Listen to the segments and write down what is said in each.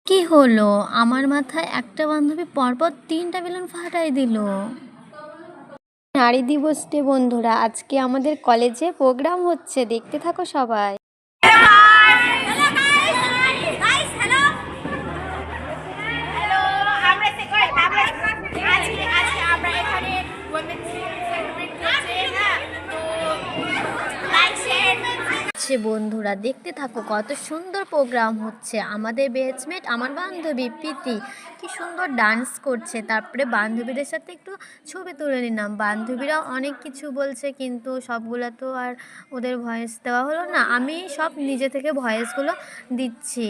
কি হলো? আমার মাথায় একটা বান্ধবী পরপর ৩টা বেলুন ফাটাই দিল। নারী দিবস ডে বন্ধুরা, আজকে আমাদের কলেজে প্রোগ্রাম হচ্ছে, দেখতে থাকো সবাই। বন্ধুরা দেখতে থাকো, কত সুন্দর প্রোগ্রাম হচ্ছে। আমাদের ব্যাচমেট আমার বান্ধবী প্রীতি কি সুন্দর ডান্স করছে। তারপরে বান্ধবীদের সাথে একটু ছবি তুলে নিলাম। বান্ধবীরা অনেক কিছু বলছে, কিন্তু সবগুলো তো আর ওদের ভয়েস দেওয়া হলো না। আমি সব নিজে থেকে ভয়েসগুলো দিচ্ছি।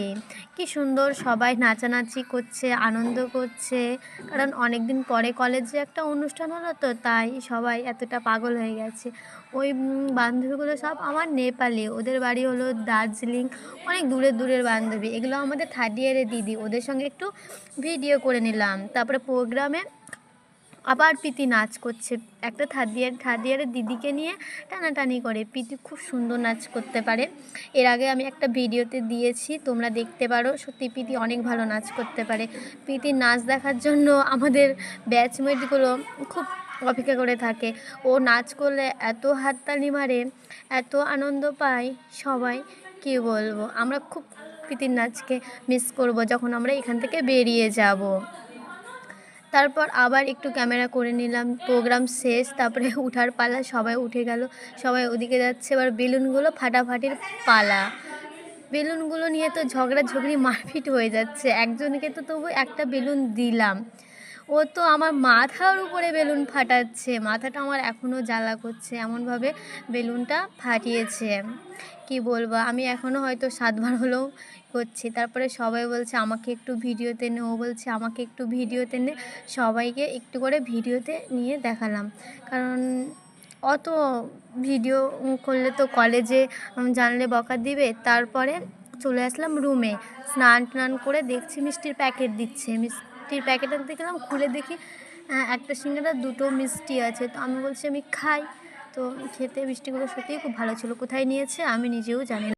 কি সুন্দর সবাই নাচানাচি করছে, আনন্দ করছে, কারণ অনেক দিন পরে কলেজে একটা অনুষ্ঠান হলো, তো তাই সবাই এতটা পাগল হয়ে গেছে। ওই বান্ধবীগুলো সব আমার নেপালি, ওদের বাড়ি হলো দার্জিলিং, অনেক দূরের দূরের বান্ধবী। এগুলো আমাদের থার্ড ইয়ারের দিদি, ওদের সঙ্গে একটু ভিডিও করে নিলাম। তারপরে প্রোগ্রামে আবার প্রীতি নাচ করছে, একটা থার্ড ইয়ারের দিদিকে নিয়ে টানাটানি করে। প্রীতি খুব সুন্দর নাচ করতে পারে, এর আগে আমি একটা ভিডিওতে দিয়েছি, তোমরা দেখতে পারো। সত্যি প্রীতি অনেক ভালো নাচ করতে পারে। প্রীতির নাচ দেখার জন্য আমাদের ব্যাচমেটগুলো খুব অপেক্ষা করে থাকে। ও নাচ করলে এত হাততালি মারে, এত আনন্দ পায় সবাই, কী বলবো। আমরা খুব প্রীতির নাচকে মিস করব যখন আমরা এখান থেকে বেরিয়ে যাব। তারপর আবার একটু ক্যামেরা করে নিলাম, প্রোগ্রাম শেষ। তারপরে উঠার পালা, সবাই উঠে গেল, সবাই ওদিকে যাচ্ছে। এবার বেলুনগুলো ফাটাফাটির পালা। বেলুনগুলো নিয়ে তো ঝগড়াঝগড়ি মারপিট হয়ে যাচ্ছে। একজনকে তো তবু একটা বেলুন দিলাম, ও তো আমার মাথার উপরে বেলুন ফাটাচ্ছে। মাথাটা আমার এখনও জ্বালা করছে, এমনভাবে বেলুনটা ফাটিয়েছে। কি বলবো, আমি এখনও হয়তো 7বার হলেও করছি। তারপরে সবাই বলছে আমাকে একটু ভিডিওতে নে, ও বলছে আমাকে একটু ভিডিওতে নে। সবাইকে একটু করে ভিডিওতে নিয়ে দেখালাম, কারণ অত ভিডিও করলে তো কলেজে জানলে বকা দিবে। তারপরে চলে আসলাম রুমে, স্নান টান করে দেখছি মিষ্টির প্যাকেট দিচ্ছে। মিষ্টির প্যাকেট আনতে গেলাম, খুলে দেখি একটা সিঙ্গাড়া, 2টো মিষ্টি আছে। তো আমি বলছি আমি খাই। তো খেতে মিষ্টিগুলো সত্যিই খুব ভালো ছিল। কোথায় নিয়েছে আমি নিজেও জানি না।